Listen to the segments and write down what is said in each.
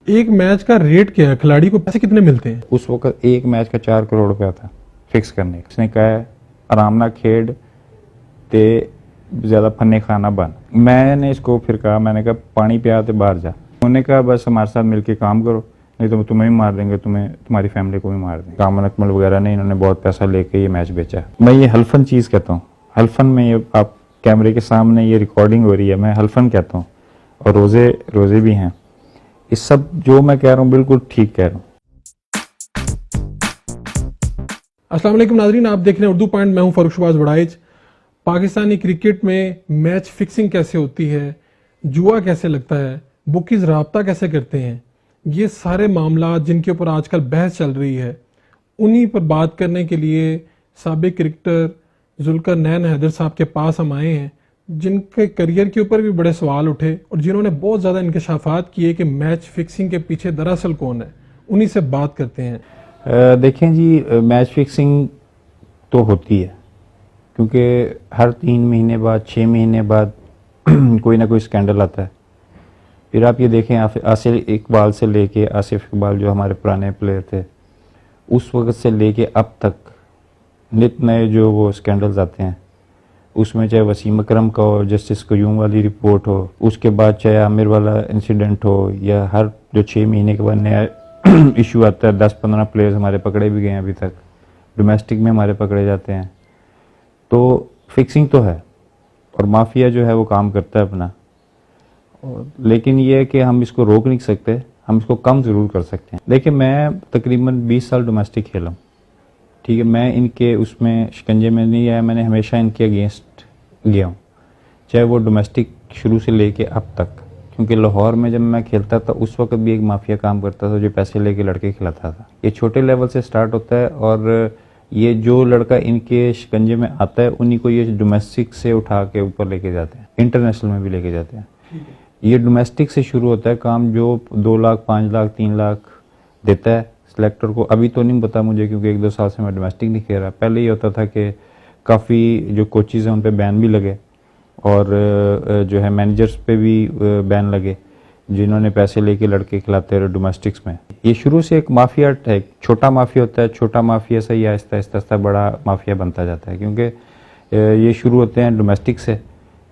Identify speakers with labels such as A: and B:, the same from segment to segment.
A: एक मैच का रेट क्या है, खिलाड़ी को पैसे कितने मिलते हैं?
B: उस वक्त एक मैच का 4 करोड़ रुपया था फिक्स करने का। उसने कहा है आराम ना खेड ते ज्यादा फन्ने खाना बन। मैंने इसको फिर कहा, मैंने कहा पानी पिया ते बाहर जा। उन्होंने कहा बस हमारे साथ मिलके काम करो, नहीं तो तुम्हें भी मार देंगे, तुम्हें तुम्हारी फैमिली को भी मार देंगे। कामन अकमल वगैरह ने इन्होंने बहुत पैसा लेके ये मैच बेचा। मैं ये हल्फन चीज़ कहता हूँ। हल्फन में ये आप कैमरे के सामने ये रिकॉर्डिंग हो रही है, मैं हल्फन कहता हूँ, और रोजे भी हैं। इस सब जो मैं कह रहा हूँ बिल्कुल ठीक कह रहा हूँ।
A: अस्सलाम वालेकुम नाज़रीन, आप देख रहे हैं उर्दू पॉइंट। मैं हूं फारूक शहबाज बड़ाइच। पाकिस्तानी क्रिकेट में मैच फिक्सिंग कैसे होती है, जुआ कैसे लगता है, बुकीज राब्ता कैसे करते हैं, ये सारे मामला जिनके ऊपर आजकल बहस चल रही है, उन्हीं पर बात करने के लिए साबिक क्रिकेटर जुल्करनैन हैदर साहब के पास हम आए हैं, जिनके करियर के ऊपर भी बड़े सवाल उठे और जिन्होंने बहुत ज़्यादा इंकशाफात किए कि मैच फिक्सिंग के पीछे दरअसल कौन है। उन्हीं से बात करते हैं।
B: देखें जी, मैच फिक्सिंग तो होती है क्योंकि हर 3 महीने बाद 6 महीने बाद कोई ना कोई स्कैंडल आता है। फिर आप ये देखें, आसिफ इकबाल से लेके, आसिफ इकबाल जो हमारे पुराने प्लेयर थे, उस वक्त से लेके अब तक नित नए जो वो स्कैंडल्स आते हैं, उसमें चाहे वसीम अकरम का हो, जस्टिस क्यूम वाली रिपोर्ट हो, उसके बाद चाहे आमिर वाला इंसिडेंट हो, या हर जो 6 महीने के बाद नया इशू आता है। 10-15 प्लेयर्स हमारे पकड़े भी गए हैं अभी तक, डोमेस्टिक में हमारे पकड़े जाते हैं। तो फिक्सिंग तो है और माफिया जो है वो काम करता है अपना, लेकिन ये है कि हम इसको रोक नहीं सकते, हम इसको कम ज़रूर कर सकते हैं। देखिए, मैं तकरीबन 20 साल डोमेस्टिक खेला हूँ, ठीक है। मैं इनके उसमें शिकंजे में नहीं आया, मैंने हमेशा इनके अगेंस्ट गया हूँ, चाहे वो डोमेस्टिक शुरू से लेके अब तक। क्योंकि लाहौर में जब मैं खेलता था उस वक्त भी एक माफिया काम करता था जो पैसे लेके लड़के खिलाता था। ये छोटे लेवल से स्टार्ट होता है और ये जो लड़का इनके शिकंजे में आता है उन्हीं को ये डोमेस्टिक से उठा के ऊपर लेके जाते हैं, इंटरनेशनल में भी लेके जाते हैं। ये डोमेस्टिक से शुरू होता है काम, जो 2 लाख 5 लाख 3 लाख देता है सिलेक्टर को। अभी तो नहीं पता मुझे क्योंकि 1-2 साल से मैं डोमेस्टिक नहीं खेल रहा। पहले ये होता था कि काफ़ी जो कोचेज़ हैं उन पे बैन भी लगे और जो है मैनेजर्स पे भी बैन लगे जिन्होंने पैसे लेके लड़के खिलाते रहे डोमेस्टिक्स में। ये शुरू से एक माफिया है, छोटा माफिया होता है, छोटा माफिया से ही आहिस्ता आहिस्ता बड़ा माफिया बनता जाता है। क्योंकि ये शुरू होते हैं डोमेस्टिक से,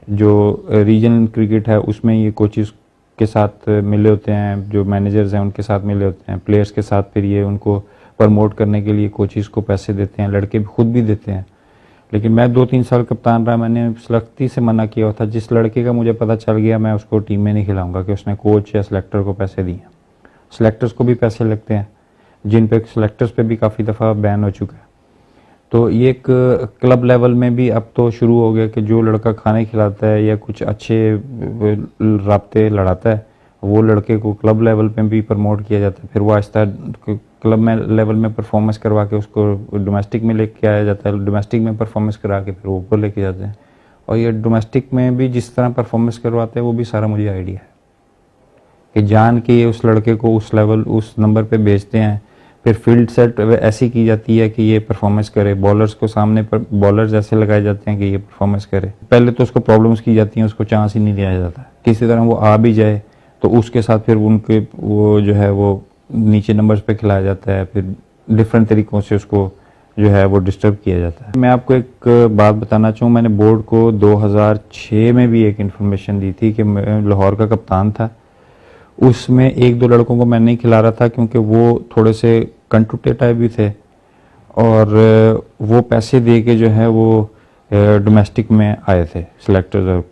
B: जो रीजनल क्रिकेट है उसमें ये कोचेज़ के साथ मिले होते हैं, जो मैनेजर्स हैं उनके साथ मिले होते हैं, प्लेयर्स के साथ। फिर ये उनको प्रमोट करने के लिए कोचेज़ को पैसे देते हैं, लड़के खुद भी देते हैं। लेकिन मैं 2-3 साल कप्तान रहा, मैंने सख्ती से मना किया था। जिस लड़के का मुझे पता चल गया मैं उसको टीम में नहीं खिलाऊंगा कि उसने कोच या सिलेक्टर को पैसे दिए। सिलेक्टर्स को भी पैसे लगते हैं, जिन पे सिलेक्टर्स पे भी काफ़ी दफ़ा बैन हो चुका है। तो ये एक क्लब लेवल में भी अब तो शुरू हो गया कि जो लड़का खाने खिलाता है या कुछ अच्छे राब्ते लड़ाता है, वो लड़के को क्लब लेवल पे भी प्रमोट किया जाता है। फिर वो आहिस्ता क्लब में लेवल में परफॉर्मेंस करवा के उसको डोमेस्टिक में लेके आया जाता है, डोमेस्टिक में परफॉर्मेंस करा के फिर वो ऊपर लेके जाते हैं। और ये डोमेस्टिक में भी जिस तरह परफॉर्मेंस करवाते हैं वो भी सारा मुझे आइडिया है कि जान के उस लड़के को उस लेवल उस नंबर पे भेजते हैं। फिर फील्ड सेट ऐसी की जाती है कि ये परफॉर्मेंस करे, बॉलर्स को सामने पर बॉलर्स ऐसे लगाए जाते हैं कि ये परफॉर्मेंस करे। पहले तो उसको प्रॉब्लम्स की जाती हैं, उसको चांस ही नहीं दिया जाता। किसी तरह वो आ भी जाए तो उसके साथ फिर उनके वो जो है वो नीचे नंबर्स पे खिलाया जाता है, फिर डिफरेंट तरीक़ों से उसको जो है वो डिस्टर्ब किया जाता है। मैं आपको एक बात बताना चाहूँ, मैंने बोर्ड को 2006 में भी एक इन्फॉर्मेशन दी थी कि मैं लाहौर का कप्तान था। उसमें 1-2 लड़कों को मैं नहीं खिला रहा था क्योंकि वो थोड़े से कंटुटे टाइप भी थे और वो पैसे दे के जो है वो डोमेस्टिक में आए थे सिलेक्टर्स।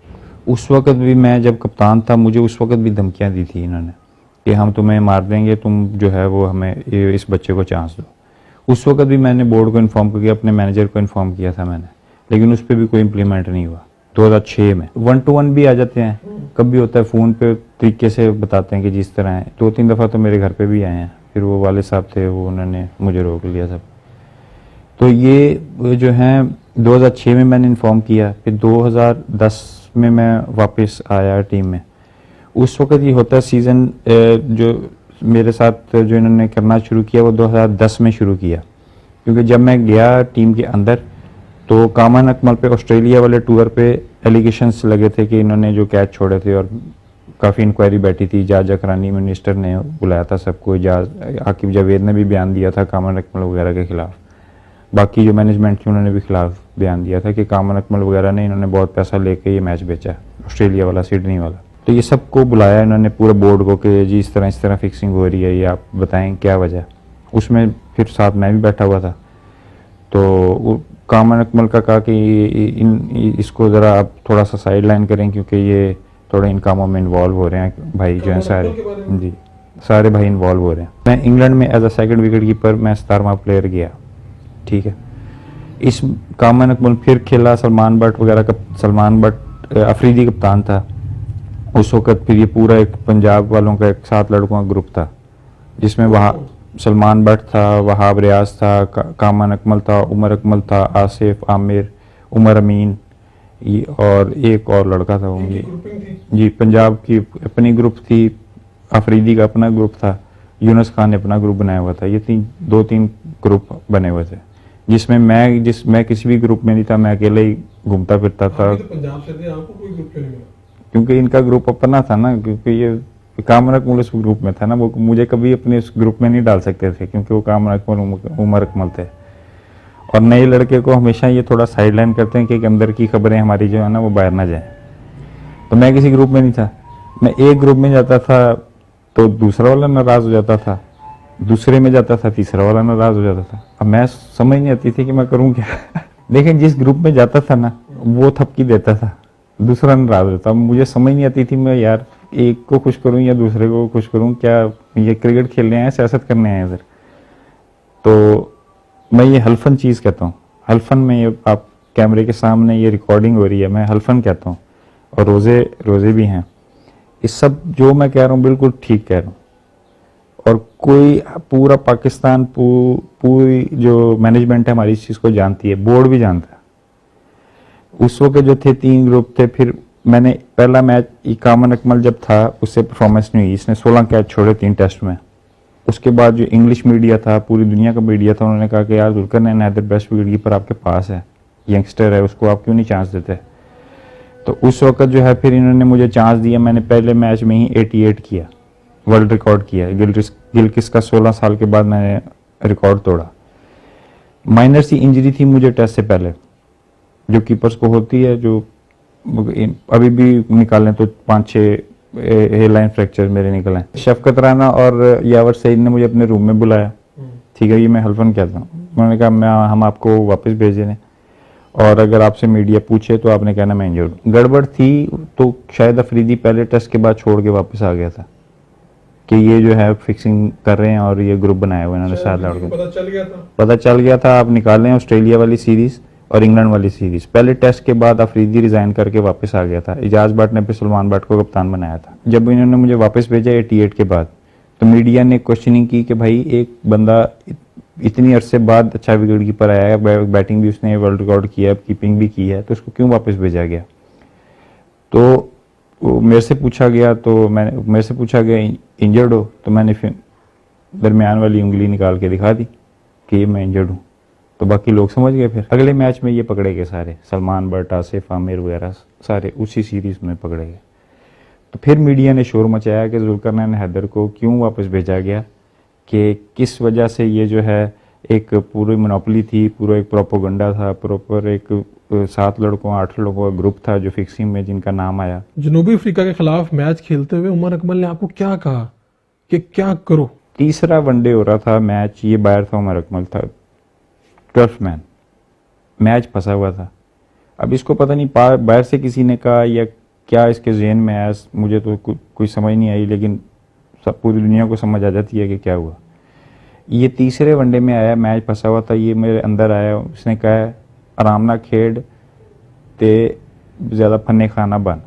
B: उस वक्त भी मैं जब कप्तान था, मुझे उस वक्त भी धमकियां दी थी इन्होंने कि हम तुम्हें मार देंगे, तुम जो है वो हमें इस बच्चे को चांस दो। उस वक्त भी मैंने बोर्ड को इन्फॉर्म किया, अपने मैनेजर को इन्फॉर्म किया था मैंने, लेकिन उस पर भी कोई इम्प्लीमेंट नहीं हुआ। 2006 में 1-to-1 भी आ जाते हैं, कभी होता है फ़ोन पे तरीके से बताते हैं कि जिस तरह है। 2-3 दफ़ा तो मेरे घर पे भी आए हैं, फिर वो वाले साहब थे वो उन्होंने मुझे रोक लिया सब। तो ये जो है 2006 में मैंने इन्फॉर्म किया, फिर 2010 में मैं वापस आया टीम में। उस वक्त ये होता है सीज़न जो मेरे साथ जो इन्होंने करना शुरू किया वो 2010 में शुरू किया, क्योंकि जब मैं गया टीम के अंदर तो कामन अकमल पे ऑस्ट्रेलिया वाले टूर पे एलिगेशंस लगे थे कि इन्होंने जो कैच छोड़े थे और काफ़ी इंक्वायरी बैठी थी, इजाज़ अकरानी मिनिस्टर ने बुलाया था सबको, आकिब जावेद ने भी बयान दिया था कामन अकमल वगैरह के खिलाफ। बाकी जो मैनेजमेंट थी उन्होंने भी खिलाफ बयान दिया था कि कामन अकमल वगैरह ने इन्होंने बहुत पैसा लेके ये मैच बेचा है, ऑस्ट्रेलिया वाला, सिडनी वाला। तो ये सबको बुलाया इन्होंने पूरे बोर्ड को कि जी इस तरह फिक्सिंग हो रही है, ये आप बताएं क्या वजह है। उसमें फिर साथ मैं भी बैठा हुआ था। तो कामन अकमल का कहा कि इसको ज़रा आप थोड़ा सा साइड लाइन करें क्योंकि ये थोड़े इन कामों में इन्वॉल्व हो रहे हैं भाई जो हैं सारे, जी सारे भाई इन्वॉल्व हो रहे हैं। मैं इंग्लैंड में as a second wicket keeper मैं 17वां प्लेयर गया, ठीक है। इस कामन अकमल फिर खेला, सलमान बट वगैरह का, सलमान बट अफरीदी कप्तान था उस वक़्त। फिर ये पूरा एक पंजाब वालों का एक 7 लड़कों का ग्रुप था जिसमें वहाँ सलमान बट था, वहाब रियाज था, कामन अकमल था, उमर अकमल था, आसिफ, आमिर, उमर अमीन और एक और लड़का था वो जी, पंजाब की अपनी ग्रुप थी, अफरीदी का अपना ग्रुप था, यूनुस खान ने अपना ग्रुप बनाया हुआ था। ये 2-3 ग्रुप बने हुए थे जिसमें मैं किसी भी ग्रुप में नहीं था, मैं अकेले ही घूमता फिरता था।
A: तो पंजाब से थे, आपको कोई ग्रुप क्यों नहीं मिला?
B: क्योंकि इनका ग्रुप अपना था ना, क्योंकि ये कामन अकमल उस ग्रुप में था ना, वो मुझे कभी अपने उस ग्रुप में नहीं डाल सकते थे क्योंकि वो कामन अकमल, उमर अकमल थे। और नए लड़के को हमेशा ये थोड़ा साइड लाइन करते हैं कि अंदर की खबरें हमारी जो है ना वो बाहर ना जाए। तो मैं किसी ग्रुप में नहीं था, मैं एक ग्रुप में जाता था तो दूसरा वाला नाराज़ हो जाता था, दूसरे में जाता था तीसरा वाला नाराज़ हो जाता था। अब मैं समझ नहीं आती थी कि मैं करूँ क्या। लेकिन जिस ग्रुप में जाता था ना वो थपकी देता था, दूसरा नाराज़ होता। मुझे समझ नहीं आती थी मैं यार एक को खुश करूं या दूसरे को खुश करूं, क्या ये क्रिकेट खेलने आए सियासत करने आए इधर। तो मैं ये हल्फन चीज़ कहता हूँ, हल्फन में ये आप कैमरे के सामने ये रिकॉर्डिंग हो रही है, मैं हल्फन कहता हूँ। और रोज़े भी हैं। इस सब जो मैं कह रहा हूँ बिल्कुल ठीक कह रहा हूँ। और कोई पूरा पाकिस्तान पूरी जो मैनेजमेंट है हमारी इस चीज़ को जानती है, बोर्ड भी जानता है। उस वक्त जो थे 3 ग्रुप थे, फिर मैंने पहला मैच कामन अकमल जब था उससे परफॉर्मेंस नहीं हुई, इसने 16 कैच छोड़े 3 टेस्ट में। उसके बाद जो इंग्लिश मीडिया था, पूरी दुनिया का मीडिया था, उन्होंने कहा कि यार Zulqarnain Haider best wicket keeper आपके पास है, यंगस्टर है, उसको आप क्यों नहीं चांस देते। तो उस वक्त जो है फिर इन्होंने मुझे चांस दिया, मैंने पहले मैच में ही 88 किया, वर्ल्ड रिकॉर्ड किया। गिलक्रिस्ट का 16 साल के बाद मैंने रिकॉर्ड तोड़ा। माइनर सी इंजरी थी मुझे टेस्ट से पहले, जो कीपर्स को होती है, जो अभी भी निकालें तो 5-6 हेयरलाइन फ्रैक्चर मेरे निकले हैं। शफकत राना और यावर सईद ने मुझे अपने रूम में बुलाया, ठीक है, ये मैं हल्फन कहता हूँ। उन्होंने कहा हम आपको वापस भेज रहे हैं और अगर आपसे मीडिया पूछे तो आपने कहना मैं इंजर्ड हूँ। गड़बड़ थी तो शायद अफरीदी पहले टेस्ट के बाद छोड़ के वापस आ गया था कि ये जो है फिक्सिंग कर रहे हैं और ये ग्रुप बनाया हुआ इन्होंने 7 लड़कों। पता चल गया था आप निकालें ऑस्ट्रेलिया वाली सीरीज और इंग्लैंड वाली सीरीज। पहले टेस्ट के बाद अफरीदी रिजाइन करके वापस आ गया था, इजाज बट ने फिर सलमान बट को कप्तान बनाया था। जब इन्होंने मुझे वापस भेजा 88 के बाद, तो मीडिया ने क्वेश्चनिंग की कि भाई एक बंदा इतनी अरसे बाद अच्छा विकेट कीपर आया है, बैटिंग भी उसने वर्ल्ड रिकॉर्ड किया है, कीपिंग भी की है, तो उसको क्यों वापस भेजा गया। तो मेरे से पूछा गया इंजर्ड हो, तो मैंने फिर दरमियान वाली उंगली निकाल के दिखा दी कि ये मैं इंजर्ड हूँ। तो बाकी लोग समझ गए। फिर अगले मैच में ये पकड़े गए सारे, सलमान बट, आसिफ, आमिर वगैरह सारे उसी सीरीज में पकड़े गए। तो फिर मीडिया ने शोर मचाया कि जुल्करनैन हैदर को क्यों वापस भेजा गया, कि किस वजह से ये जो है एक पूरी मोनोपोली थी, पूरा एक प्रोपोगंडा था, प्रॉपर एक 7 लड़कों 8 लोगों का ग्रुप था जो फिक्सिंग में जिनका नाम आया।
A: जनूबी अफ्रीका के खिलाफ मैच खेलते हुए उमर अकमल ने आपको क्या कहा कि क्या करो?
B: तीसरा वनडे हो रहा था मैच, ये बाहर था, उमर अकमल था 12th मैन, मैच फंसा हुआ था। अब इसको पता नहीं बाहर से किसी ने कहा या क्या इसके ज़हन में आया, मुझे तो कोई समझ नहीं आई, लेकिन सब पूरी दुनिया को समझ आ जाती है कि क्या हुआ। ये तीसरे वनडे में आया, मैच फंसा हुआ था, ये मेरे अंदर आया, उसने कहा आराम ना खेड ते ज़्यादा फन्ने खाना बन।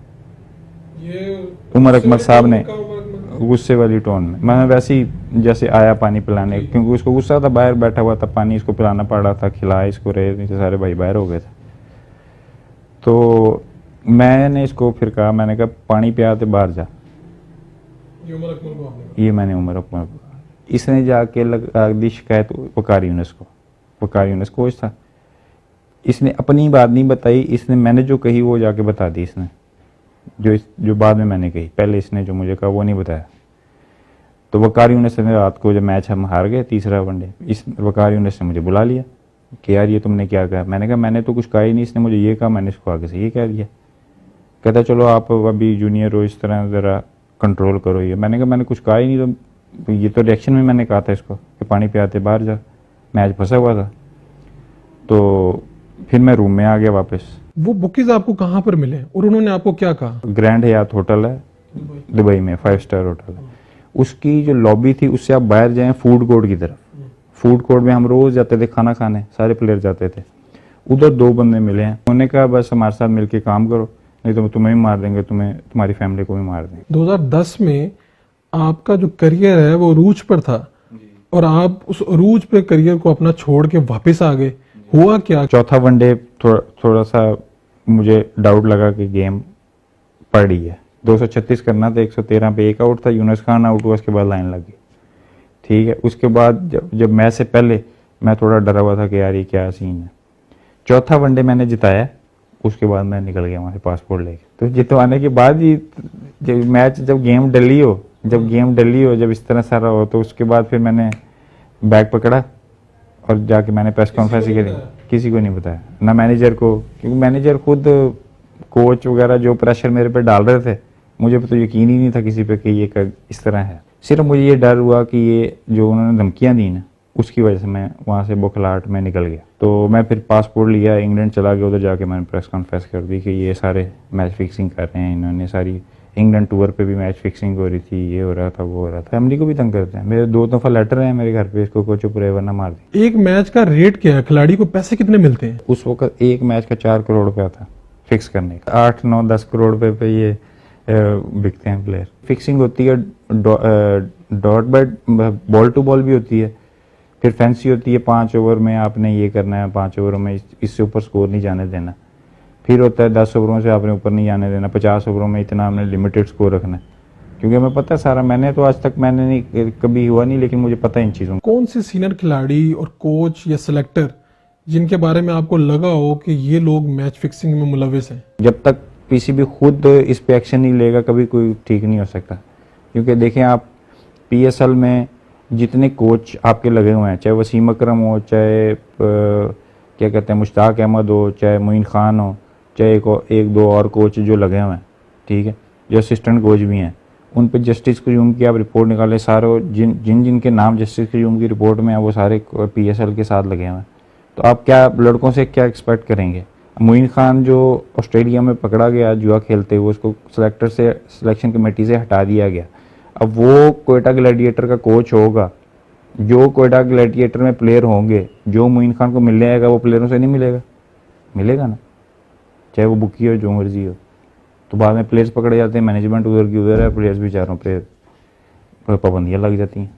B: उमर अकमल साहब ने गुस्से वाली टोन में, मैं वैसे ही जैसे आया पानी पिलाने, क्योंकि उसको गुस्सा था, बाहर बैठा हुआ था, पानी इसको पिलाना पड़ रहा था, खिलाया इसको रहे, नहीं तो सारे भाई बाहर हो गए थे। तो मैंने इसको फिर कहा, मैंने कहा पानी पिया तो बाहर जा। ये मैंने उमर अकमल को, इसने जाके लगा दी शिकायत वकार यूनुस को। वकार यूनुस कोच था, इसने अपनी बात नहीं बताई, इसने मैंने जो कही वो जाके बता दी इसने जो बाद में मैंने कही, पहले इसने जो मुझे कहा वो नहीं बताया। तो वकार यूनिस ने रात को जब मैच हम हार गए तीसरा वनडे, इस वकार यूनिस ने मुझे बुला लिया कि यार ये तुमने क्या कहा। मैंने कहा मैंने तो कुछ कहा ही नहीं, इसने मुझे ये कहा, मैंने इसको आगे से ये कह दिया। कहता चलो आप अभी जूनियर हो, इस तरह ज़रा कंट्रोल करो ये। मैंने कहा मैंने कुछ कहा ही नहीं, तो ये तो रिएक्शन में मैंने कहा था इसको कि पानी पियाते बाहर जा, मैच फंसा हुआ था। तो फिर मैं रूम में आ गया वापस।
A: वो बुकीज आपको कहाँ पर मिले और उन्होंने आपको क्या कहा?
B: ग्रैंड हयात होटल है दुबई में, 5 स्टार होटल है। उसकी जो लॉबी थी उससे आप बाहर जाएं फूड कोर्ट की तरफ, फूड कोर्ट में हम रोज जाते थे खाना खाने, सारे प्लेयर जाते थे। उधर 2 बंदे मिले हैं, उन्होंने कहा बस हमारे साथ मिलके काम करो, नहीं तो तुम्हें भी मार देंगे, तुम्हारी फैमिली को भी मार देंगे।
A: 2010 में आपका जो करियर है वो अरूज पर था और आप उस अरूज पे करियर को अपना छोड़ के वापस आ गए, हुआ क्या?
B: चौथा वनडे थोड़ा सा मुझे डाउट लगा कि गेम पड़ रही है। 236 करना था, 113 पे एक आउट था, यूनुस खान आउट हुआ, उसके बाद लाइन लगी। ठीक है, उसके बाद जब मैच से पहले मैं थोड़ा डरा हुआ था कि यार ये क्या सीन है। चौथा वनडे मैंने जिताया, उसके बाद मैं निकल गया वहाँ से पासपोर्ट लेके। तो जितवाने के बाद ही जब गेम डली हो, जब इस तरह सारा हो, तो उसके बाद फिर मैंने बैग पकड़ा और जाके मैंने प्रेस कॉन्फ्रेंस करी। किसी को नहीं बताया, ना मैनेजर को, क्योंकि मैनेजर खुद कोच वगैरह जो प्रेशर मेरे पे डाल रहे थे, मुझे तो यकीन ही नहीं था किसी पे कि ये इस तरह है। सिर्फ मुझे ये डर हुआ कि ये जो उन्होंने धमकियां दी ना, उसकी वजह से मैं वहाँ से बौखलाहट में निकल गया। तो मैं फिर पासपोर्ट लिया, इंग्लैंड चला गया। उधर जाके मैंने प्रेस कॉन्फ्रेंस कर दी कि ये सारे मैच फिक्सिंग कर रहे हैं इन्होंने, सारी इंग्लैंड टूर पे भी मैच फिक्सिंग हो रही थी, ये हो रहा था, वो हो रहा था। फैमिली को भी तंग करते हैं, मेरे 2 दफा लेटर हैं मेरे घर पे, इसको कोच चुप रहे वरना मार दे।
A: एक मैच का रेट क्या है? खिलाड़ी को पैसे कितने मिलते हैं?
B: उस वक्त एक मैच का 4 करोड़ रुपया था फिक्स करने का। 8, 9, 10 करोड़ रुपए पे ये बिकते हैं प्लेयर। फिक्सिंग होती है, dot by ball to ball भी होती है, फिर फैंसी होती है 5 ओवर में आपने ये करना है, 5 ओवरों में इससे ऊपर स्कोर नहीं जाने देना। फिर होता है 10 ओवरों से आपने ऊपर नहीं जाने देना, 50 ओवरों में इतना आपने लिमिटेड स्कोर रखना है। क्योंकि हमें पता है सारा, मैंने तो आज तक मैंने नहीं कभी हुआ नहीं, लेकिन मुझे पता है इन चीज़ों।
A: कौन से सीनियर खिलाड़ी और कोच या सिलेक्टर जिनके बारे में आपको लगा हो कि ये लोग मैच फिक्सिंग में मुलविस हैं?
B: जब तक पीसीबी खुद इस पे एक्शन नहीं लेगा कभी कोई ठीक नहीं हो सकता। क्योंकि देखें आप, पीएसएल में जितने कोच आपके लगे हुए हैं, चाहे वसीम अकरम हो, चाहे क्या कहते हैं मुश्ताक अहमद हो, चाहे मोइन खान हो, चाहे एक दो और कोच जो लगे हुए हैं, ठीक है, जो असिस्टेंट कोच भी हैं, उन पे जस्टिस क्यूम की आप रिपोर्ट निकालें, सारे जिनके नाम जस्टिस क्यूम की रिपोर्ट में है वो सारे पीएसएल के साथ लगे हुए हैं। तो आप क्या लड़कों से क्या एक्सपेक्ट करेंगे? मोइन खान जो ऑस्ट्रेलिया में पकड़ा गया जुआ खेलते हुए, उसको सिलेक्शन कमेटी से हटा दिया गया। अब वो कोयटा ग्लैडिएटर का कोच होगा, जो कोयटा ग्लैडिएटर में प्लेयर होंगे, जो मोइन खान को मिलने आएगा वो प्लेयरों से नहीं मिलेगा ना, चाहे वो बुकी हो, जो मर्जी हो। तो बाद में प्लेयर्स पकड़े जाते हैं, मैनेजमेंट उधर की उधर है, प्लेयर्स बेचारों पे पाबंदियां लग जाती हैं।